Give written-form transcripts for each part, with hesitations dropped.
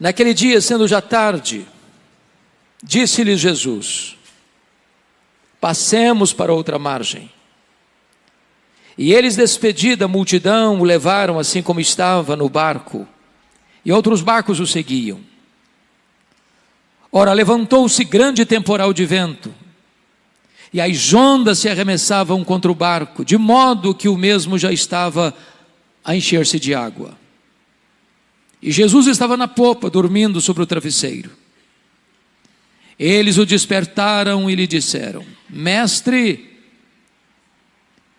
Naquele dia, sendo já tarde, disse-lhes Jesus: passemos para outra margem. E eles, despedida a multidão, o levaram assim como estava no barco, e outros barcos o seguiam. Ora, levantou-se grande temporal de vento, e as ondas se arremessavam contra o barco, de modo que o mesmo já estava a encher-se de água. E Jesus estava na popa, dormindo sobre o travesseiro. Eles o despertaram e lhe disseram: Mestre,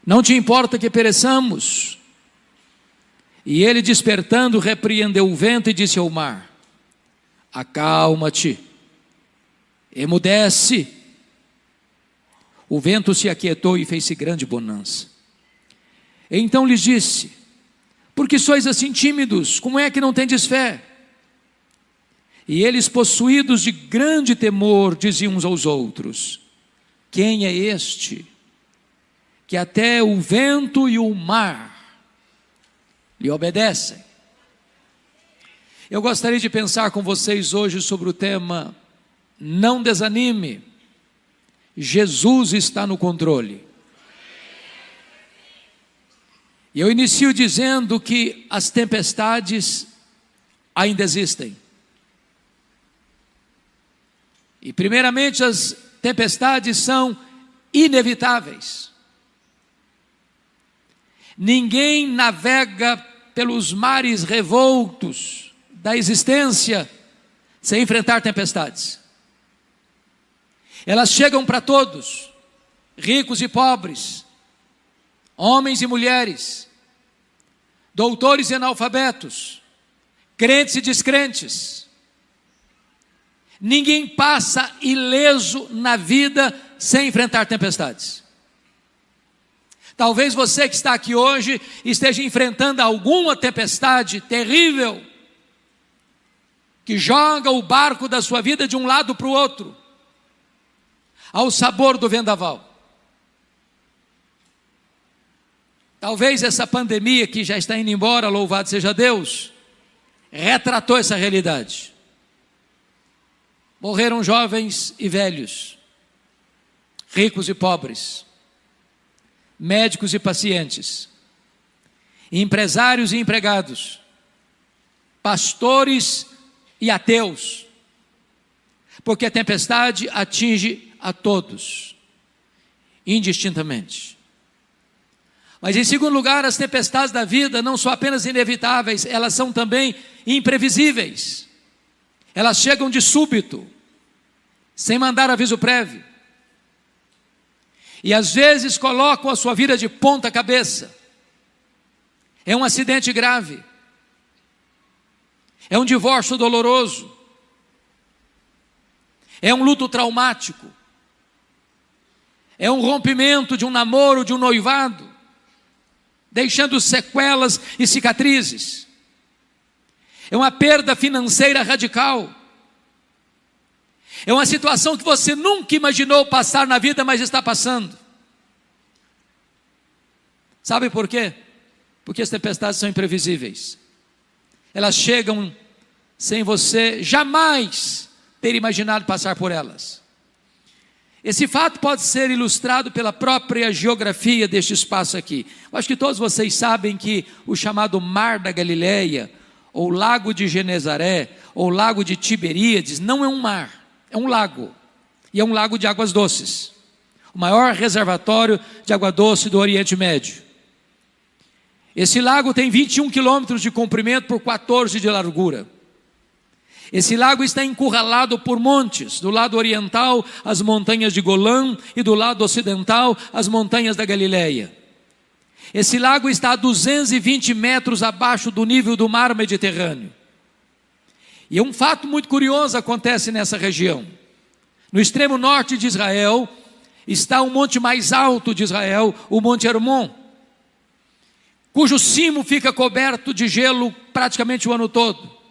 não te importa que pereçamos? E ele, despertando, repreendeu o vento e disse ao mar: acalma-te, emudece. O vento se aquietou e fez-se grande bonança. Então lhes disse: por que sois assim tímidos? Como é que não tendes fé? E eles, possuídos de grande temor, diziam uns aos outros: quem é este, que até o vento e o mar lhe obedecem? Eu gostaria de pensar com vocês hoje sobre o tema: não desanime, Jesus está no controle. E eu inicio dizendo que as tempestades ainda existem. E primeiramente, as tempestades são inevitáveis. Ninguém navega pelos mares revoltos da existência sem enfrentar tempestades. Elas chegam para todos, ricos e pobres, homens e mulheres, doutores e analfabetos, crentes e descrentes. Ninguém passa ileso na vida sem enfrentar tempestades. Talvez você que está aqui hoje esteja enfrentando alguma tempestade terrível, que joga o barco da sua vida de um lado para o outro, ao sabor do vendaval. Talvez essa pandemia que já está indo embora, louvado seja Deus, retratou essa realidade. Morreram jovens e velhos, ricos e pobres, médicos e pacientes, empresários e empregados, pastores e ateus, porque a tempestade atinge a todos, indistintamente. Mas em segundo lugar, as tempestades da vida não são apenas inevitáveis, elas são também imprevisíveis. Elas chegam de súbito, sem mandar aviso prévio. E às vezes colocam a sua vida de ponta cabeça. É um acidente grave. É um divórcio doloroso. É um luto traumático. É um rompimento de um namoro, de um noivado, deixando sequelas e cicatrizes. É uma perda financeira radical. É uma situação que você nunca imaginou passar na vida, mas está passando. Sabe por quê? Porque as tempestades são imprevisíveis. Elas chegam sem você jamais ter imaginado passar por elas. Esse fato pode ser ilustrado pela própria geografia deste espaço aqui. Eu acho que todos vocês sabem que o chamado Mar da Galileia, ou Lago de Genezaré, ou Lago de Tiberíades, não é um mar, é um lago. E é um lago de águas doces. O maior reservatório de água doce do Oriente Médio. Esse lago tem 21 quilômetros de comprimento por 14 de largura. Esse lago está encurralado por montes, do lado oriental as montanhas de Golã e do lado ocidental as montanhas da Galileia. Esse lago está a 220 metros abaixo do nível do mar Mediterrâneo. E um fato muito curioso acontece nessa região. No extremo norte de Israel está o monte mais alto de Israel, o Monte Hermon, cujo cimo fica coberto de gelo praticamente o ano todo.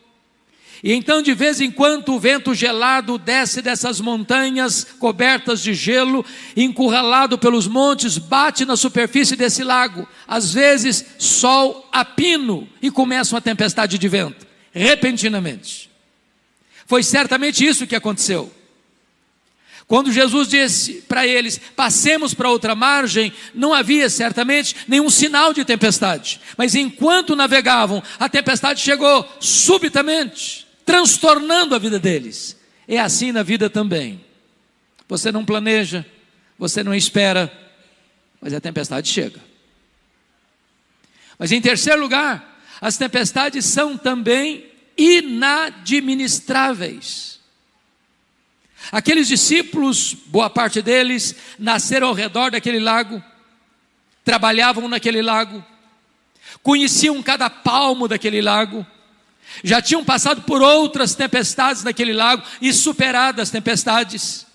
E então, de vez em quando, o vento gelado desce dessas montanhas cobertas de gelo, encurralado pelos montes, bate na superfície desse lago. Às vezes, sol a pino e começa uma tempestade de vento, repentinamente. Foi certamente isso que aconteceu. Quando Jesus disse para eles, passemos para outra margem, não havia certamente nenhum sinal de tempestade. Mas enquanto navegavam, a tempestade chegou subitamente, transtornando a vida deles. É assim na vida também. Você não planeja, você não espera, mas a tempestade chega. Mas em terceiro lugar, as tempestades são também inadministráveis. Aqueles discípulos, boa parte deles, nasceram ao redor daquele lago, trabalhavam naquele lago, conheciam cada palmo daquele lago, já tinham passado por outras tempestades naquele lago e superado as tempestades,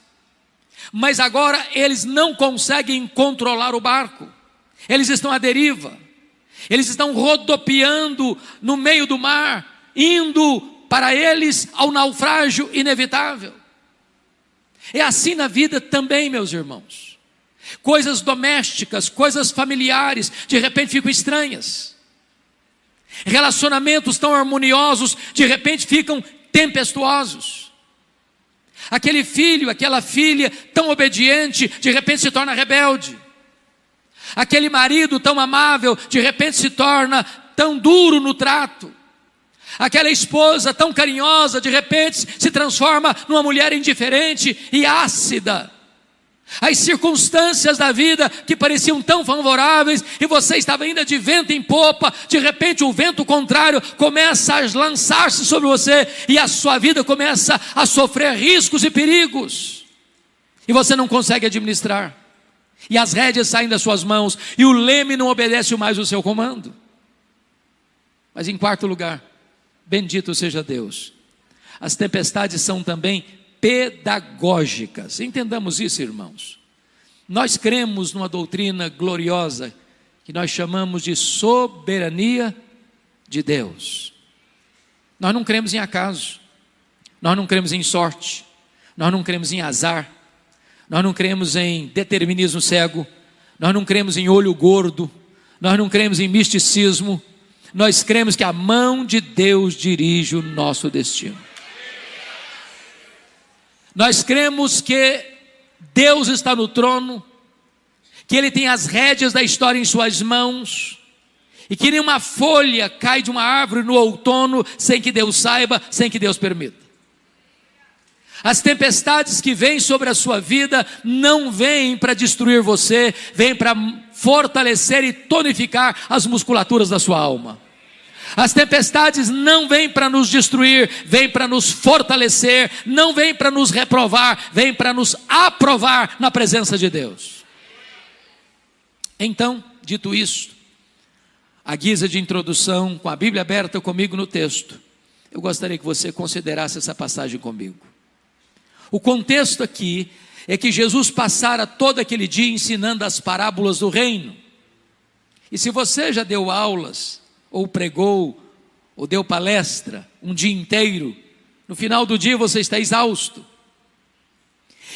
mas agora eles não conseguem controlar o barco, eles estão à deriva, eles estão rodopiando no meio do mar, indo para eles ao naufrágio inevitável. É assim na vida também, meus irmãos. Coisas domésticas, coisas familiares, de repente ficam estranhas. Relacionamentos tão harmoniosos, de repente ficam tempestuosos. Aquele filho, aquela filha tão obediente, de repente se torna rebelde. Aquele marido tão amável, de repente se torna tão duro no trato. Aquela esposa tão carinhosa, de repente se transforma numa mulher indiferente e ácida. As circunstâncias da vida que pareciam tão favoráveis e você estava ainda de vento em popa, de repente o vento contrário começa a lançar-se sobre você e a sua vida começa a sofrer riscos e perigos. E você não consegue administrar. E as rédeas saem das suas mãos e o leme não obedece mais o seu comando. Mas em quarto lugar, bendito seja Deus, as tempestades são também pedagógicas. Entendamos isso, irmãos. Nós cremos numa doutrina gloriosa que nós chamamos de soberania de Deus. Nós não cremos em acaso, nós não cremos em sorte, nós não cremos em azar, nós não cremos em determinismo cego, nós não cremos em olho gordo, nós não cremos em misticismo. Nós cremos que a mão de Deus dirige o nosso destino. Nós cremos que Deus está no trono, que Ele tem as rédeas da história em suas mãos, e que nenhuma folha cai de uma árvore no outono sem que Deus saiba, sem que Deus permita. As tempestades que vêm sobre a sua vida não vêm para destruir você, vêm para fortalecer e tonificar as musculaturas da sua alma. As tempestades não vêm para nos destruir, vêm para nos fortalecer, não vêm para nos reprovar, vêm para nos aprovar na presença de Deus. Então, dito isto, à guisa de introdução, com a Bíblia aberta comigo no texto, eu gostaria que você considerasse essa passagem comigo. O contexto aqui é que Jesus passara todo aquele dia ensinando as parábolas do reino. E se você já deu aulas, ou pregou, ou deu palestra um dia inteiro, no final do dia você está exausto.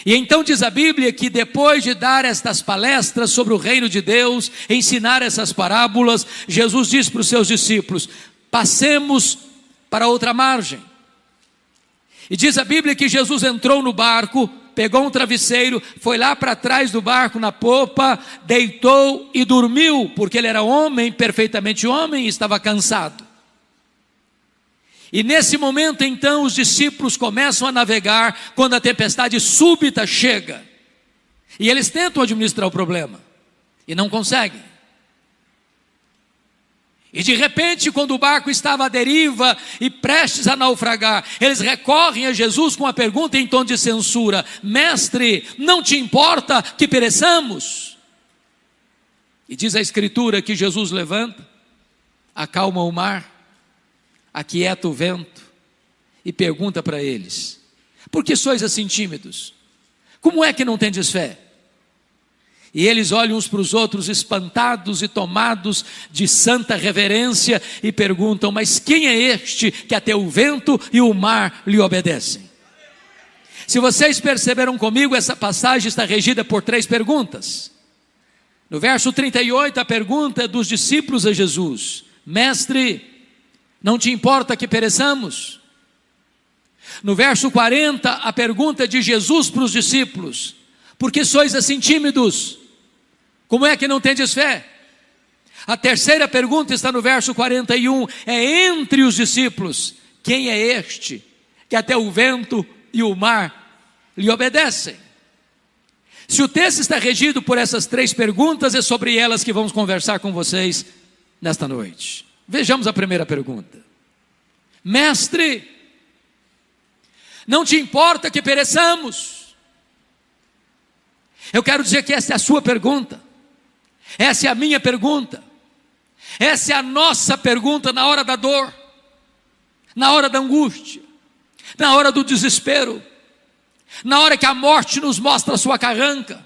E então diz a Bíblia que depois de dar estas palestras sobre o reino de Deus, ensinar essas parábolas, Jesus diz para os seus discípulos: passemos para outra margem. E diz a Bíblia que Jesus entrou no barco, pegou um travesseiro, foi lá para trás do barco na popa, deitou e dormiu, porque ele era homem, perfeitamente homem, e estava cansado. E nesse momento então os discípulos começam a navegar, quando a tempestade súbita chega, e eles tentam administrar o problema, e não conseguem. E de repente, quando o barco estava à deriva e prestes a naufragar, eles recorrem a Jesus com uma pergunta em tom de censura: mestre, não te importa que pereçamos? E diz a Escritura que Jesus levanta, acalma o mar, aquieta o vento e pergunta para eles: por que sois assim tímidos? Como é que não tendes fé? E eles olham uns para os outros espantados e tomados de santa reverência e perguntam: mas quem é este que até o vento e o mar lhe obedecem? Se vocês perceberam comigo, essa passagem está regida por 3 perguntas. No verso 38, a pergunta dos discípulos a Jesus: mestre, não te importa que pereçamos? No verso 40, a pergunta de Jesus para os discípulos: por que sois assim tímidos? Como é que não tendes fé? A terceira pergunta está no verso 41, é entre os discípulos: quem é este que até o vento e o mar lhe obedecem? Se o texto está regido por essas três perguntas, é sobre elas que vamos conversar com vocês nesta noite. Vejamos a primeira pergunta. Mestre, não te importa que pereçamos? Eu quero dizer que essa é a sua pergunta, essa é a minha pergunta, essa é a nossa pergunta na hora da dor, na hora da angústia, na hora do desespero, na hora que a morte nos mostra a sua carranca,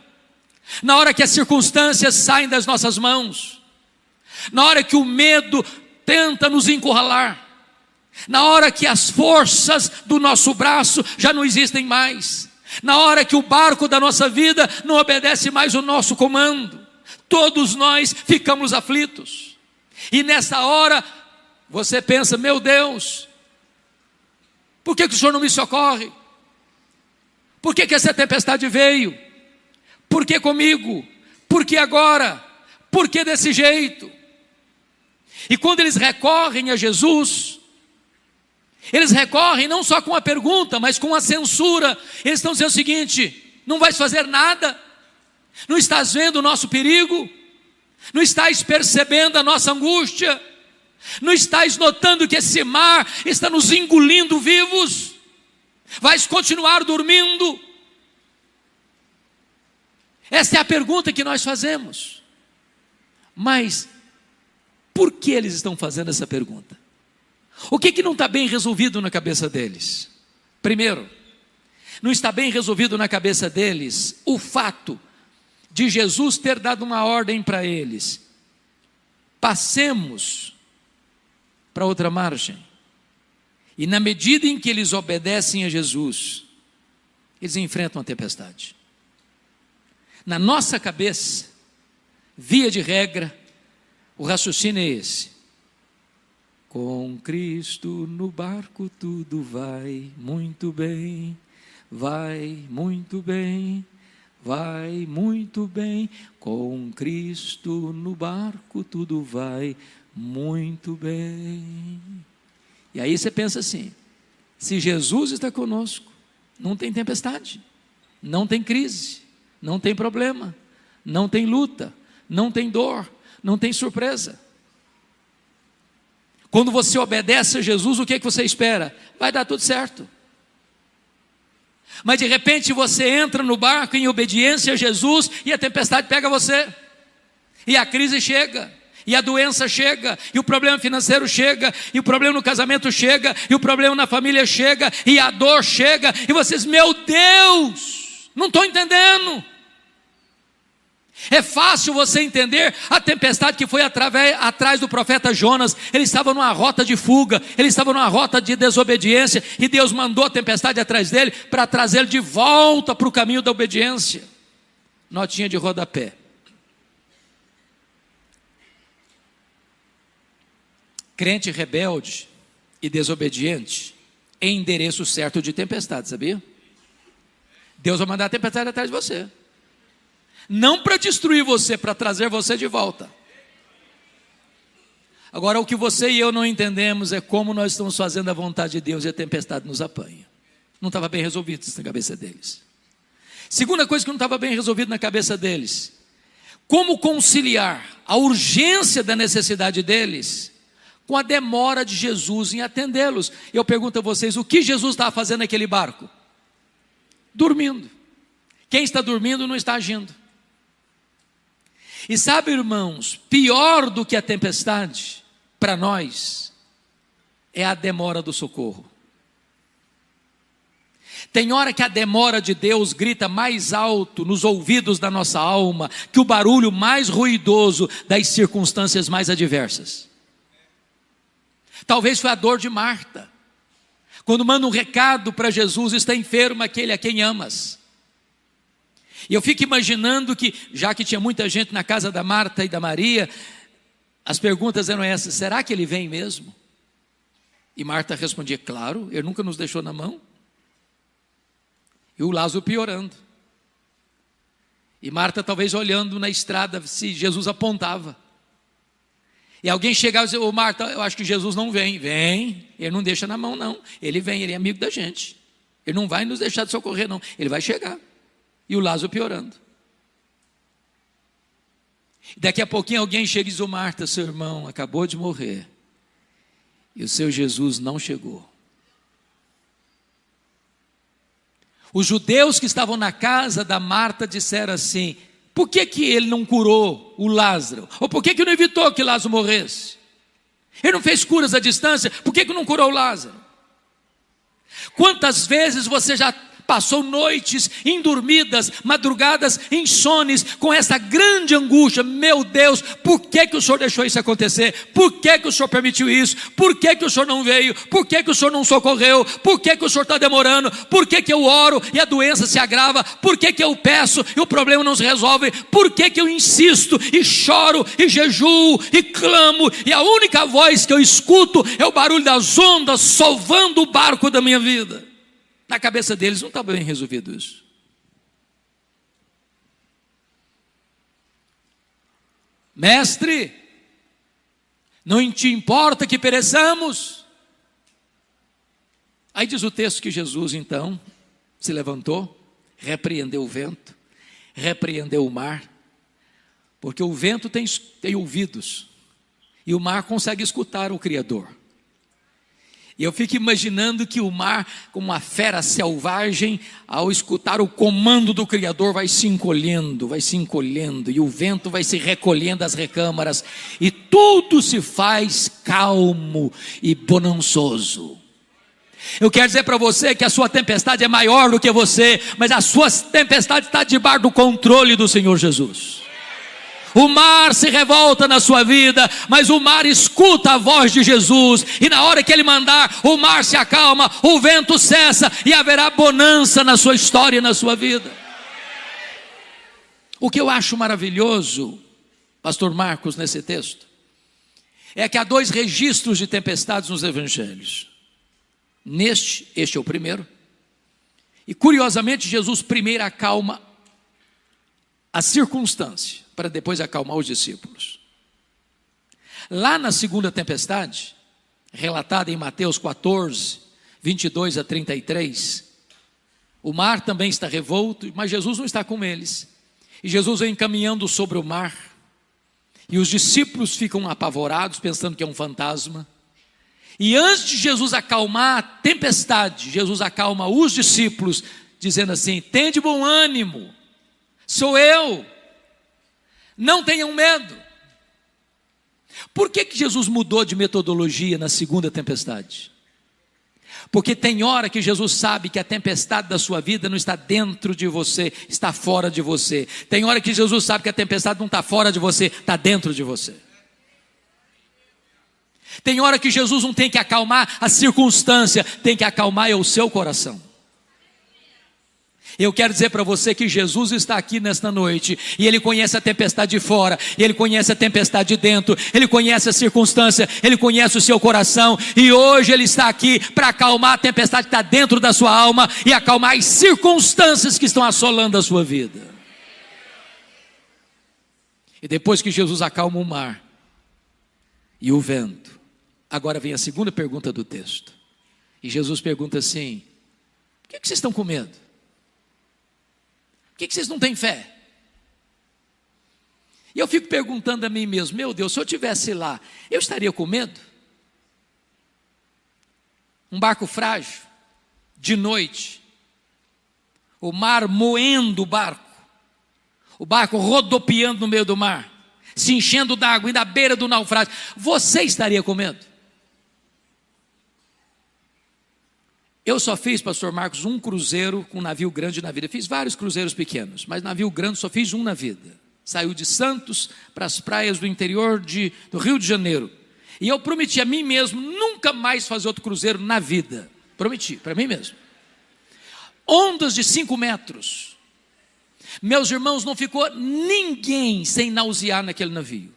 na hora que as circunstâncias saem das nossas mãos, na hora que o medo tenta nos encurralar, na hora que as forças do nosso braço já não existem mais, na hora que o barco da nossa vida não obedece mais o nosso comando, todos nós ficamos aflitos. E nessa hora você pensa: meu Deus, por que o Senhor não me socorre? Por que essa tempestade veio? Por que comigo? Por que agora? Por que desse jeito? E quando eles recorrem a Jesus, eles recorrem não só com a pergunta, mas com a censura. Eles estão dizendo o seguinte: não vais fazer nada? Não estás vendo o nosso perigo? Não estás percebendo a nossa angústia? Não estás notando que esse mar está nos engolindo vivos? Vais continuar dormindo? Essa é a pergunta que nós fazemos. Mas por que eles estão fazendo essa pergunta? O que não está bem resolvido na cabeça deles? Primeiro, não está bem resolvido na cabeça deles o fato de Jesus ter dado uma ordem para eles: passemos para outra margem. E na medida em que eles obedecem a Jesus, eles enfrentam a tempestade. Na nossa cabeça, via de regra, o raciocínio é esse: com Cristo no barco tudo vai muito bem, vai muito bem, vai muito bem. Com Cristo no barco tudo vai muito bem. E aí você pensa assim: se Jesus está conosco, não tem tempestade, não tem crise, não tem problema, não tem luta, não tem dor, não tem surpresa. Quando você obedece a Jesus, o que você espera? Vai dar tudo certo. Mas de repente você entra no barco em obediência a Jesus e a tempestade pega você, e a crise chega, e a doença chega, e o problema financeiro chega, e o problema no casamento chega, e o problema na família chega, e a dor chega, e vocês: meu Deus, não estou entendendo. É fácil você entender a tempestade que foi atrás do profeta Jonas. Ele estava numa rota de fuga, ele estava numa rota de desobediência, e Deus mandou a tempestade atrás dele para trazê-lo de volta para o caminho da obediência. Notinha de rodapé: crente rebelde e desobediente é endereço certo de tempestade, sabia? Deus vai mandar a tempestade atrás de você, não para destruir você, para trazer você de volta. Agora, o que você e eu não entendemos é como nós estamos fazendo a vontade de Deus e a tempestade nos apanha. Não estava bem resolvido isso na cabeça deles. Segunda coisa que não estava bem resolvido na cabeça deles: como conciliar a urgência da necessidade deles com a demora de Jesus em atendê-los. Eu pergunto a vocês: o que Jesus estava fazendo naquele barco? Dormindo. Quem está dormindo não está agindo. E sabe, irmãos, pior do que a tempestade para nós é a demora do socorro. Tem hora que a demora de Deus grita mais alto nos ouvidos da nossa alma que o barulho mais ruidoso das circunstâncias mais adversas. Talvez foi a dor de Marta, quando manda um recado para Jesus: está enfermo aquele a quem amas. E eu fico imaginando que, já que tinha muita gente na casa da Marta e da Maria, as perguntas eram essas: será que ele vem mesmo? E Marta respondia: claro, ele nunca nos deixou na mão. E o Lázaro piorando. E Marta talvez olhando na estrada se Jesus apontava. E alguém chegava e dizia: ô Marta, eu acho que Jesus não vem. Vem, ele não deixa na mão não. Ele vem, ele é amigo da gente. Ele não vai nos deixar de socorrer não. Ele vai chegar. E o Lázaro piorando. Daqui a pouquinho alguém chega e diz: ô Marta, seu irmão acabou de morrer. E o seu Jesus não chegou. Os judeus que estavam na casa da Marta disseram assim: por que ele não curou o Lázaro? Ou por que não evitou que Lázaro morresse? Ele não fez curas à distância, por que não curou o Lázaro? Quantas vezes você já passou noites indormidas, madrugadas insones, com essa grande angústia: meu Deus, por que o Senhor deixou isso acontecer? Por que o Senhor permitiu isso? Por que o Senhor não veio? Por que o Senhor não socorreu? Por que o Senhor está demorando? Por que eu oro e a doença se agrava? Por que eu peço e o problema não se resolve? Por que eu insisto e choro e jejuo e clamo, e a única voz que eu escuto é o barulho das ondas sovando o barco da minha vida? Na cabeça deles não está bem resolvido isso. Mestre, não te importa que pereçamos? Aí diz o texto que Jesus então se levantou, repreendeu o vento, repreendeu o mar, porque o vento tem ouvidos, e o mar consegue escutar o Criador. E eu fico imaginando que o mar, como uma fera selvagem, ao escutar o comando do Criador, vai se encolhendo, e o vento vai se recolhendo às recâmaras, e tudo se faz calmo e bonançoso. Eu quero dizer para você que a sua tempestade é maior do que você, mas a sua tempestade está debaixo do controle do Senhor Jesus. O mar se revolta na sua vida, mas o mar escuta a voz de Jesus, e na hora que Ele mandar, o mar se acalma, o vento cessa, e haverá bonança na sua história e na sua vida. O que eu acho maravilhoso, pastor Marcos, nesse texto, é que há 2 registros de tempestades nos evangelhos. Este é o primeiro, e curiosamente Jesus primeiro acalma a circunstância, para depois acalmar os discípulos. Lá na segunda tempestade, relatada em Mateus 14, 22 a 33, o mar também está revolto, mas Jesus não está com eles, e Jesus vem caminhando sobre o mar, e os discípulos ficam apavorados, pensando que é um fantasma, e antes de Jesus acalmar a tempestade, Jesus acalma os discípulos, dizendo assim: tende bom ânimo, sou eu, não tenham medo. Por que Jesus mudou de metodologia na segunda tempestade? Porque tem hora que Jesus sabe que a tempestade da sua vida não está dentro de você, está fora de você. Tem hora que Jesus sabe que a tempestade não está fora de você, está dentro de você. Tem hora que Jesus não tem que acalmar a circunstância, tem que acalmar o seu coração. Eu quero dizer para você que Jesus está aqui nesta noite, e Ele conhece a tempestade de fora, e Ele conhece a tempestade de dentro, Ele conhece a circunstância, Ele conhece o seu coração, e hoje Ele está aqui para acalmar a tempestade que está dentro da sua alma, e acalmar as circunstâncias que estão assolando a sua vida. E depois que Jesus acalma o mar e o vento, agora vem a segunda pergunta do texto, e Jesus pergunta assim: por que vocês estão com medo? Por que vocês não têm fé? E eu fico perguntando a mim mesmo: meu Deus, se eu estivesse lá, eu estaria com medo? Um barco frágil, de noite, o mar moendo o barco rodopiando no meio do mar, se enchendo d'água, indo à beira do naufrágio, você estaria com medo? Eu só fiz, pastor Marcos, um cruzeiro com navio grande na vida. Fiz vários cruzeiros pequenos, mas navio grande só fiz um na vida. Saiu de Santos para as praias do interior do Rio de Janeiro. E eu prometi a mim mesmo nunca mais fazer outro cruzeiro na vida. Prometi, para mim mesmo. Ondas de 5 metros. Meus irmãos, não ficou ninguém sem nausear naquele navio.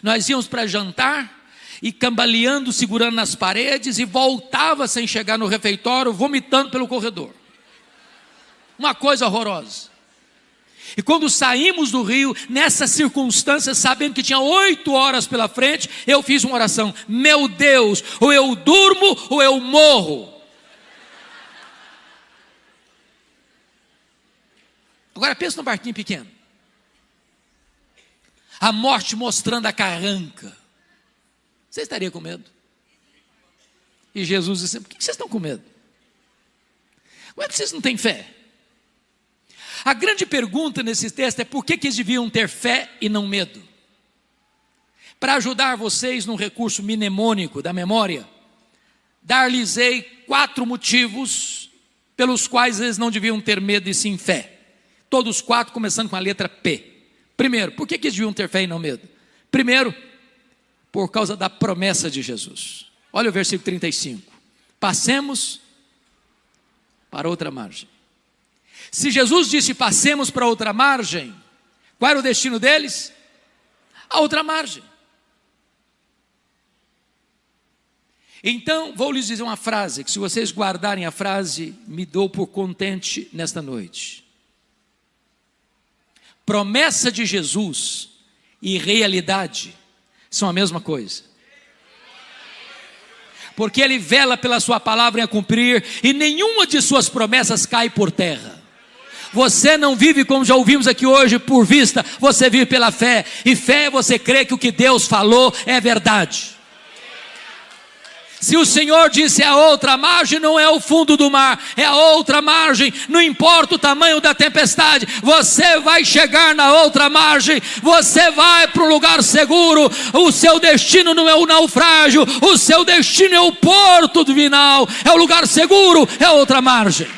Nós íamos para jantar, e cambaleando, segurando nas paredes, e voltava sem chegar no refeitório, vomitando pelo corredor. uma coisa horrorosa. E quando saímos do rio, nessa circunstância, sabendo que tinha 8 horas pela frente, eu fiz uma oração: meu Deus, ou eu durmo ou eu morro. Agora pensa num barquinho pequeno, a morte mostrando a carranca. Você estaria com medo? E Jesus disse: por que vocês estão com medo? Como é que vocês não têm fé? A grande pergunta nesse texto é: por que eles deviam ter fé e não medo? Para ajudar vocês num recurso mnemônico da memória, dar-lhes-ei 4 motivos pelos quais eles não deviam ter medo e sim fé. Todos 4 começando com a letra P. Primeiro, por que eles deviam ter fé e não medo? Primeiro, por causa da promessa de Jesus. Olha o versículo 35. Passemos para outra margem. Se Jesus disse passemos para outra margem, qual era o destino deles? A outra margem. Então, vou lhes dizer uma frase, que se vocês guardarem a frase, me dou por contente nesta noite. Promessa de Jesus e realidade são a mesma coisa. Porque Ele vela pela sua palavra em a cumprir, e nenhuma de suas promessas cai por terra. Você não vive, como já ouvimos aqui hoje, por vista, você vive pela fé. E fé é você crer que o que Deus falou é verdade. Se o Senhor disse a outra margem, não é o fundo do mar, é a outra margem. Não importa o tamanho da tempestade, você vai chegar na outra margem. Você vai para um lugar seguro. O seu destino não é o naufrágio, o seu destino é o porto final, é o lugar seguro, é a outra margem.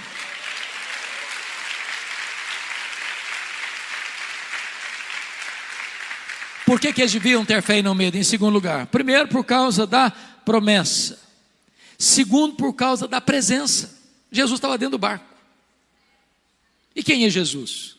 Por que eles deviam ter fé e não medo? Em segundo lugar, primeiro, por causa da promessa. Segundo, por causa da presença. Jesus estava dentro do barco. E quem é Jesus?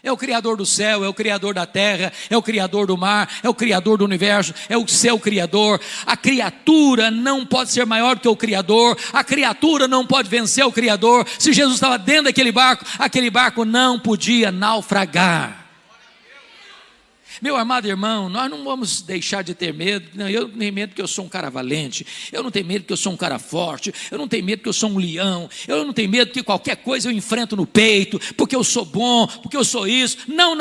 É o Criador do céu, é o Criador da terra, é o Criador do mar, é o Criador do universo, é o seu Criador. A criatura não pode ser maior do que o Criador, a criatura não pode vencer o Criador. Se Jesus estava dentro daquele barco, aquele barco não podia naufragar. Meu amado irmão, nós não vamos deixar de ter medo. Não, eu não tenho medo porque eu sou um cara valente, eu não tenho medo porque eu sou um cara forte, eu não tenho medo porque eu sou um leão, eu não tenho medo porque qualquer coisa eu enfrento no peito, porque eu sou bom, porque eu sou isso. Não,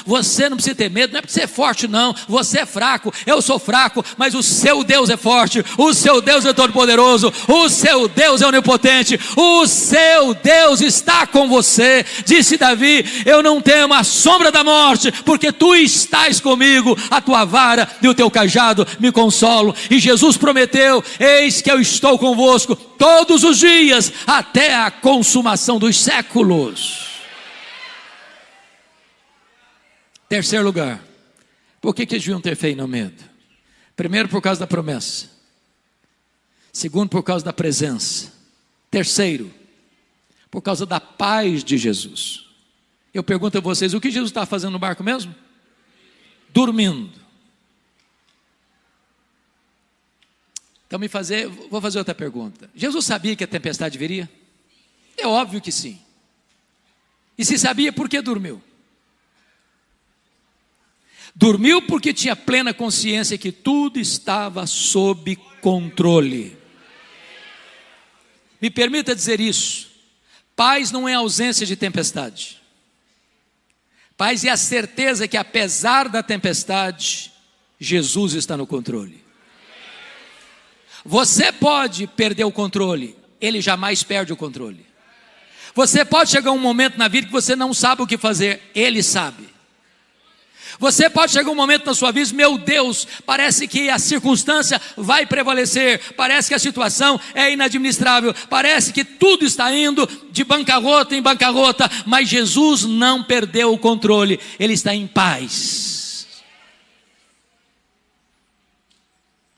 você não precisa ter medo, não é porque você é forte não, você é fraco, eu sou fraco, mas o seu Deus é forte, o seu Deus é todo poderoso, o seu Deus é onipotente, o seu Deus está com você. Disse Davi: eu não temo a sombra da morte, porque tu estás comigo, a tua vara e o teu cajado me consolam. E Jesus prometeu: eis que eu estou convosco todos os dias, até a consumação dos séculos. Terceiro lugar, por que eles deviam ter fé e não medo? Primeiro, por causa da promessa. Segundo, por causa da presença. Terceiro, por causa da paz de Jesus. Eu pergunto a vocês: o que Jesus está fazendo no barco mesmo? Dormindo. Então vou fazer outra pergunta. Jesus sabia que a tempestade viria? É óbvio que sim. E se sabia, por que dormiu? Dormiu porque tinha plena consciência que tudo estava sob controle. Me permita dizer isso: paz não é ausência de tempestade. Paz é a certeza que, apesar da tempestade, Jesus está no controle. Você pode perder o controle, Ele jamais perde o controle. Você pode chegar a um momento na vida que você não sabe o que fazer, Ele sabe. Você pode chegar um momento na sua vida: meu Deus, parece que a circunstância vai prevalecer, parece que a situação é inadministrável, parece que tudo está indo de bancarrota em bancarrota, mas Jesus não perdeu o controle, Ele está em paz.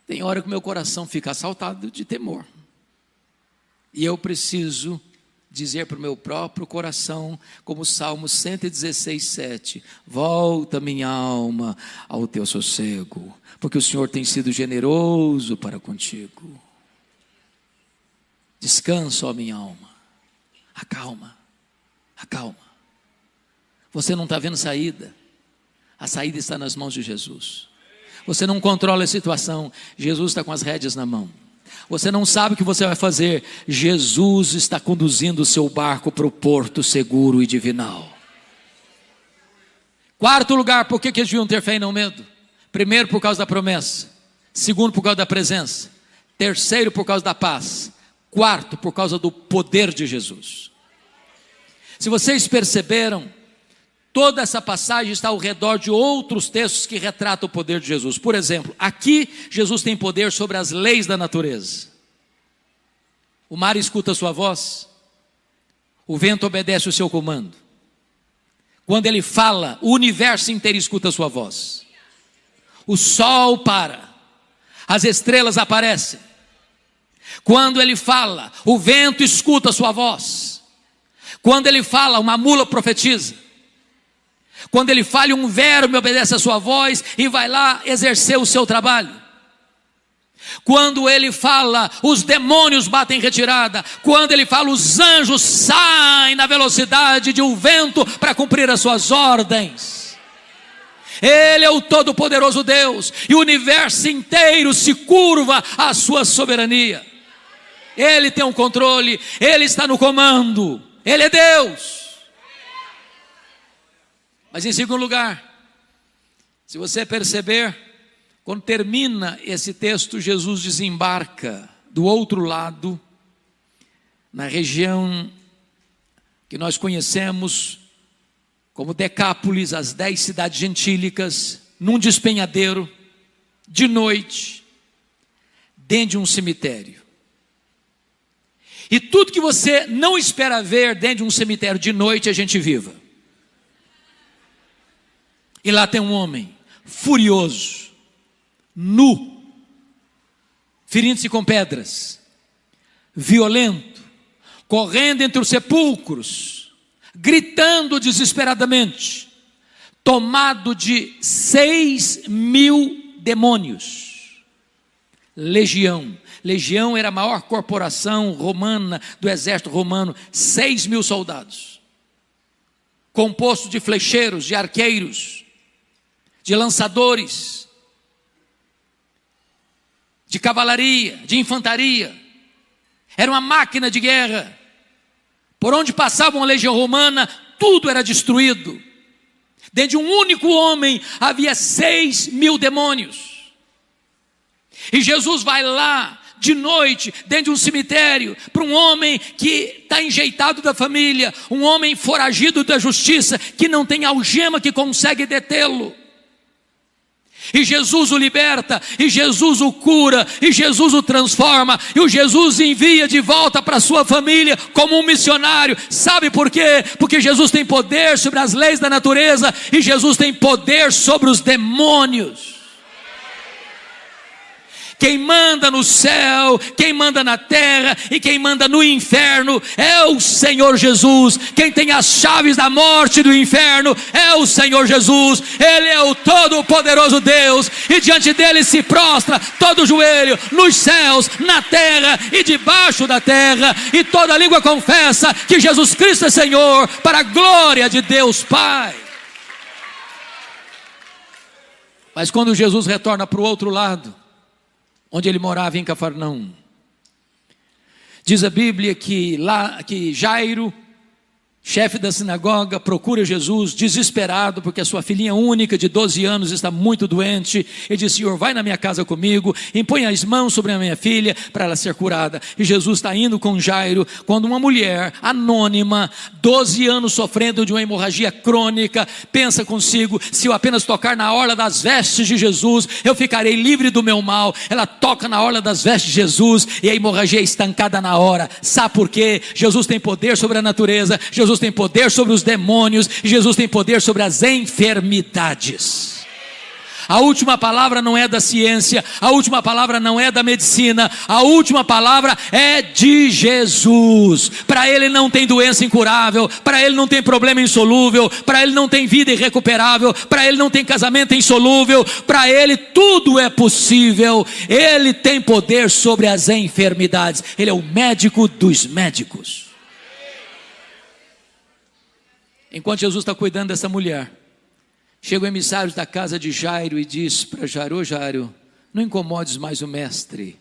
Tem hora que o meu coração fica assaltado de temor, e eu preciso dizer para o meu próprio coração, como o Salmo 116:7, volta minha alma ao teu sossego, porque o Senhor tem sido generoso para contigo. Descansa, ó minha alma, acalma. Acalma. Você não está vendo saída. A saída está nas mãos de Jesus. Você não controla a situação. Jesus está com as rédeas na mão. Você não sabe o que você vai fazer. Jesus está conduzindo o seu barco para o porto seguro e divinal. Quarto lugar, por que eles deviam ter fé e não medo? Primeiro, por causa da promessa. Segundo, por causa da presença. Terceiro, por causa da paz. Quarto, por causa do poder de Jesus. Se vocês perceberam, toda essa passagem está ao redor de outros textos que retratam o poder de Jesus. Por exemplo, aqui Jesus tem poder sobre as leis da natureza. O mar escuta a sua voz, o vento obedece o seu comando. Quando ele fala, o universo inteiro escuta a sua voz. O sol para, as estrelas aparecem. Quando ele fala, o vento escuta a sua voz. Quando ele fala, uma mula profetiza. Quando ele fala, um verme obedece a sua voz e vai lá exercer o seu trabalho. Quando ele fala, os demônios batem em retirada. Quando ele fala, os anjos saem na velocidade de um vento para cumprir as suas ordens. Ele é o todo-poderoso Deus, e o universo inteiro se curva à sua soberania. Ele tem o controle, Ele está no comando, Ele é Deus. Mas em segundo lugar, se você perceber, quando termina esse texto, Jesus desembarca do outro lado, na região que nós conhecemos como Decápolis, as 10 cidades gentílicas, num despenhadeiro, de noite, dentro de um cemitério. E tudo que você não espera ver dentro de um cemitério de noite, a gente viva. E lá tem um homem furioso, nu, ferindo-se com pedras, violento, correndo entre os sepulcros, gritando desesperadamente, tomado de 6.000 demônios. Legião era a maior corporação romana do exército romano, 6.000 soldados, composto de flecheiros, de arqueiros, de lançadores, de cavalaria, de infantaria. Era uma máquina de guerra. Por onde passava uma legião romana, tudo era destruído. Dentro de um único homem havia 6.000 demônios. E Jesus vai lá de noite, dentro de um cemitério, para um homem que está enjeitado da família, um homem foragido da justiça, que não tem algema que consegue detê-lo. E Jesus o liberta, e Jesus o cura, e Jesus o transforma, e o Jesus envia de volta para a sua família como um missionário. Sabe por quê? Porque Jesus tem poder sobre as leis da natureza, e Jesus tem poder sobre os demônios. Quem manda no céu, quem manda na terra e quem manda no inferno é o Senhor Jesus. Quem tem as chaves da morte e do inferno é o Senhor Jesus. Ele é o todo-poderoso Deus, e diante dele se prostra todo joelho, nos céus, na terra e debaixo da terra, e toda língua confessa que Jesus Cristo é Senhor, para a glória de Deus Pai. Mas quando Jesus retorna para o outro lado, onde ele morava em Cafarnaum, diz a Bíblia que Jairo, chefe da sinagoga, procura Jesus desesperado, porque a sua filhinha única de 12 anos está muito doente. Ele diz: Senhor, vai na minha casa comigo, impõe as mãos sobre a minha filha para ela ser curada. E Jesus está indo com Jairo, quando uma mulher anônima, 12 anos sofrendo de uma hemorragia crônica, pensa consigo: se eu apenas tocar na orla das vestes de Jesus, eu ficarei livre do meu mal. Ela toca na orla das vestes de Jesus, e a hemorragia é estancada na hora. Sabe por quê? Jesus tem poder sobre a natureza, Jesus tem poder sobre os demônios, e Jesus tem poder sobre as enfermidades. A última palavra não é da ciência, a última palavra não é da medicina, a última palavra é de Jesus. Para ele não tem doença incurável, para ele não tem problema insolúvel, para ele não tem vida irrecuperável, para ele não tem casamento insolúvel, para ele tudo é possível. Ele tem poder sobre as enfermidades, ele é o médico dos médicos. Enquanto Jesus está cuidando dessa mulher, chega o emissário da casa de Jairo e diz para Jairo: ô Jairo, não incomodes mais o mestre,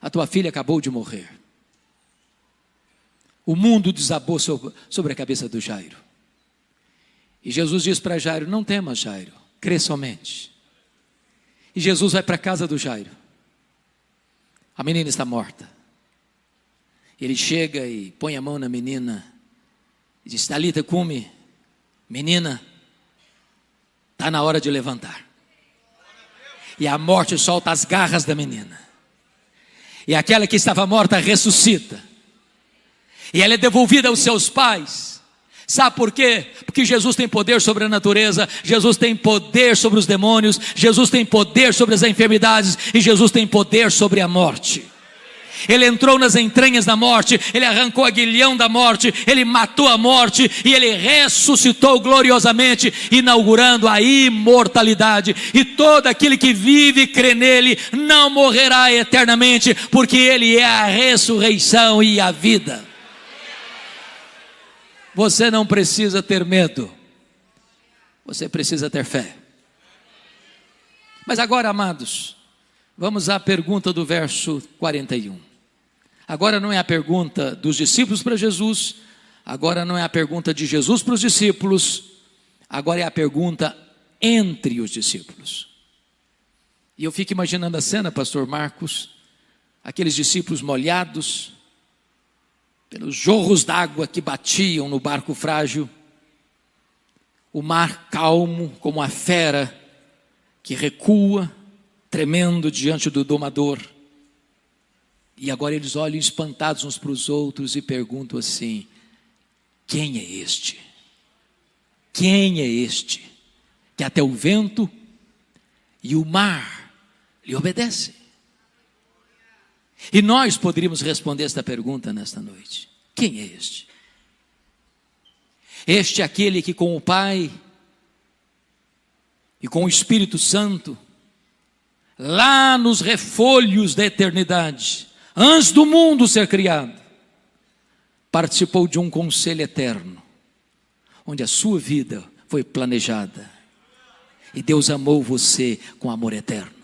a tua filha acabou de morrer. O mundo desabou sobre a cabeça do Jairo. E Jesus diz para Jairo: não temas, Jairo, crê somente. E Jesus vai para a casa do Jairo. A menina está morta. Ele chega e põe a mão na menina e diz: Talita cumi, menina, está na hora de levantar. E a morte solta as garras da menina. E aquela que estava morta ressuscita. E ela é devolvida aos seus pais. Sabe por quê? Porque Jesus tem poder sobre a natureza, Jesus tem poder sobre os demônios, Jesus tem poder sobre as enfermidades e Jesus tem poder sobre a morte. Ele entrou nas entranhas da morte, ele arrancou o aguilhão da morte, ele matou a morte e ele ressuscitou gloriosamente, inaugurando a imortalidade. E todo aquele que vive e crê nele não morrerá eternamente, porque ele é a ressurreição e a vida. Você não precisa ter medo, você precisa ter fé. Mas agora, amados, vamos à pergunta do verso 41. Agora não é a pergunta dos discípulos para Jesus, agora não é a pergunta de Jesus para os discípulos, agora é a pergunta entre os discípulos. E eu fico imaginando a cena, pastor Marcos, aqueles discípulos molhados, pelos jorros d'água que batiam no barco frágil, o mar calmo como a fera que recua, tremendo diante do domador. E agora eles olham espantados uns para os outros e perguntam assim: quem é este? Quem é este que até o vento e o mar lhe obedecem? E nós poderíamos responder esta pergunta nesta noite: quem é este? Este é aquele que com o Pai e com o Espírito Santo, lá nos refolhos da eternidade, antes do mundo ser criado, participou de um conselho eterno, onde a sua vida foi planejada, e Deus amou você com amor eterno.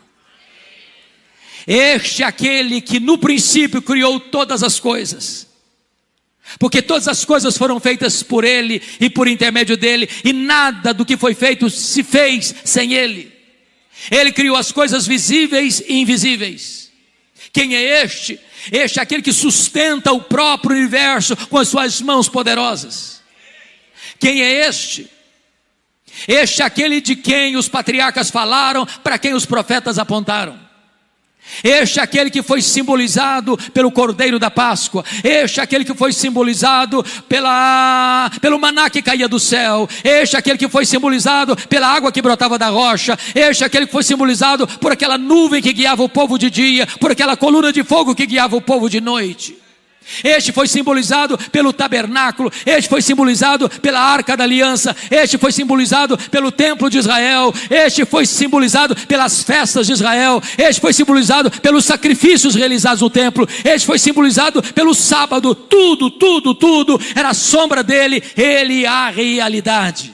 Este é aquele que no princípio criou todas as coisas, porque todas as coisas foram feitas por Ele e por intermédio dEle, e nada do que foi feito se fez sem Ele. Ele criou as coisas visíveis e invisíveis. Quem é este? Este é aquele que sustenta o próprio universo com as suas mãos poderosas. Quem é este? Este é aquele de quem os patriarcas falaram, para quem os profetas apontaram. Este é aquele que foi simbolizado pelo Cordeiro da Páscoa. Este é aquele que foi simbolizado pelo maná que caía do céu. Este é aquele que foi simbolizado pela água que brotava da rocha. Este é aquele que foi simbolizado por aquela nuvem que guiava o povo de dia, por aquela coluna de fogo que guiava o povo de noite. Este foi simbolizado pelo tabernáculo, este foi simbolizado pela arca da aliança, este foi simbolizado pelo templo de Israel, este foi simbolizado pelas festas de Israel, este foi simbolizado pelos sacrifícios realizados no templo, este foi simbolizado pelo sábado. Tudo era a sombra dele, ele é a realidade.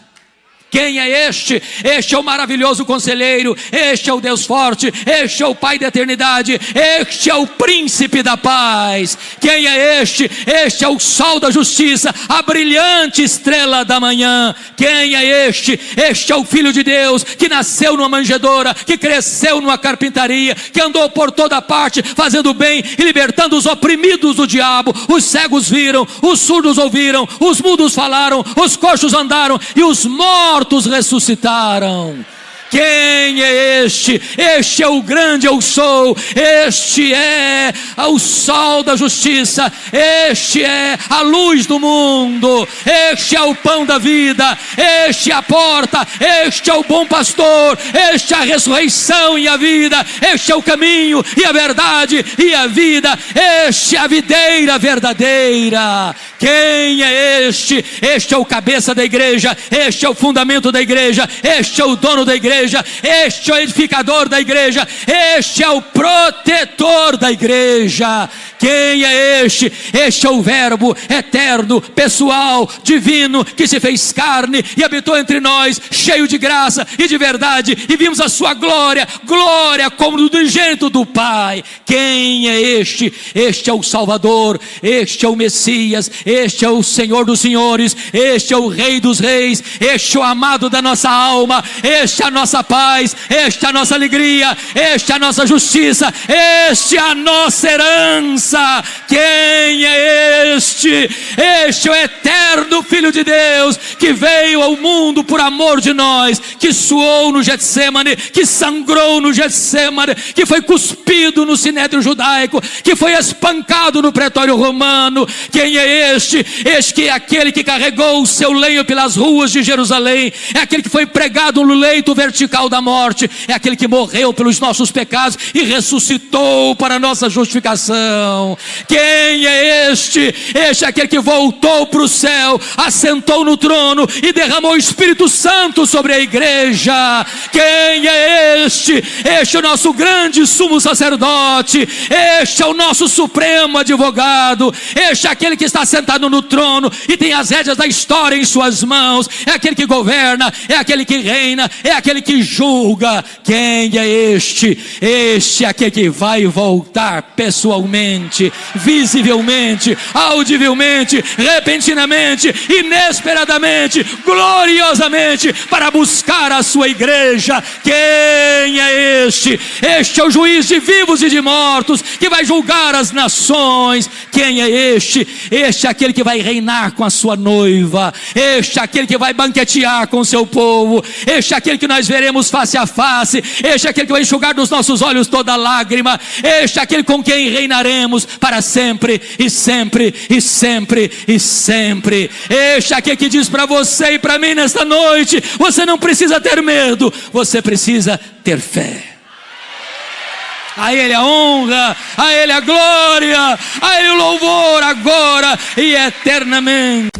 Quem é este? Este é o maravilhoso conselheiro, este é o Deus forte, este é o Pai da eternidade, este é o príncipe da paz. Quem é este? Este é o sol da justiça, a brilhante estrela da manhã. Quem é este? Este é o Filho de Deus, que nasceu numa manjedoura, que cresceu numa carpintaria, que andou por toda parte, fazendo bem e libertando os oprimidos do diabo. Os cegos viram, os surdos ouviram, os mudos falaram, os coxos andaram e os mortos ressuscitaram. Quem é este? Este é o grande eu sou, este é o sol da justiça, este é a luz do mundo, este é o pão da vida, este é a porta, este é o bom pastor, este é a ressurreição e a vida, este é o caminho e a verdade e a vida, este é a videira verdadeira. Quem é este? Este é o cabeça da igreja, este é o fundamento da igreja, este é o dono da igreja, igreja, este é o edificador da igreja, este é o protetor da igreja. Quem é este? Este é o Verbo eterno, pessoal, divino, que se fez carne e habitou entre nós, cheio de graça e de verdade, e vimos a sua glória, glória como do unigênito do Pai. Quem é este? Este é o Salvador, este é o Messias, este é o Senhor dos senhores, este é o Rei dos reis, este é o amado da nossa alma, este é a nossa paz, este é a nossa alegria, este é a nossa justiça, este é a nossa herança. Quem é este? Este é o eterno Filho de Deus, que veio ao mundo por amor de nós, que suou no Getsemane, que sangrou no Getsemane, que foi cuspido no sinédrio judaico, que foi espancado no pretório romano. Quem é este? Este que é aquele que carregou o seu lenho pelas ruas de Jerusalém, é aquele que foi pregado no leito vertical da morte, é aquele que morreu pelos nossos pecados e ressuscitou para a nossa justificação. Quem é este? Este é aquele que voltou para o céu, assentou no trono e derramou o Espírito Santo sobre a igreja. Quem é este? Este é o nosso grande sumo sacerdote, este é o nosso supremo advogado, este é aquele que está sentado no trono e tem as rédeas da história em suas mãos, é aquele que governa, é aquele que reina, é aquele que julga. Quem é este? Este é aquele que vai voltar pessoalmente, visivelmente, audivelmente, repentinamente, inesperadamente, gloriosamente, para buscar a sua igreja. Quem é este? Este é o juiz de vivos e de mortos, que vai julgar as nações. Quem é este? Este é aquele que vai reinar com a sua noiva, este é aquele que vai banquetear com o seu povo, este é aquele que nós veremos face a face, este é aquele que vai enxugar dos nossos olhos toda lágrima, este é aquele com quem reinaremos para sempre e sempre e sempre e sempre. Este é aquele que diz para você e para mim nesta noite: você não precisa ter medo, você precisa ter fé. A Ele a honra, a Ele a glória, a Ele o louvor agora e eternamente.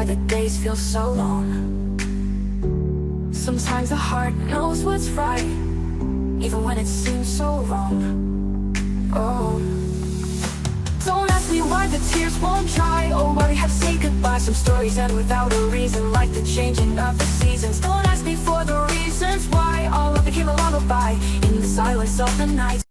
The days feel so long. Sometimes the heart knows what's right, even when it seems so wrong. Oh, don't ask me why the tears won't dry, or why we have to say goodbye. Some stories end without a reason, like the changing of the seasons. Don't ask me for the reasons why all of it became a lullaby in the silence of the night.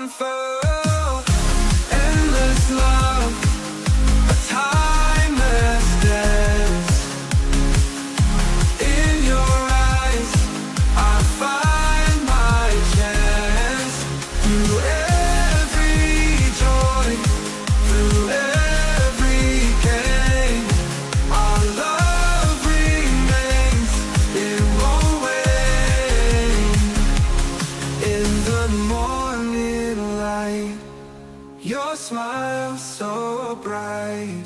unfurl, endless love, a timeless dance. In your eyes, I find my chance. Through every joy, through every pain, our love remains, it won't wane. In the morning light, Your smile so bright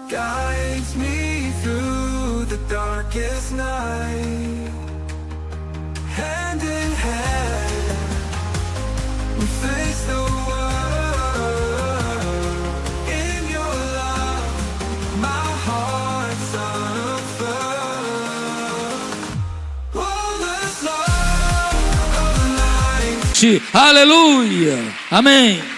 guides me through the darkest night. Hand in hand, we face the world. In your love, my heart's unfurled. All this love of life. Aleluia. Amém.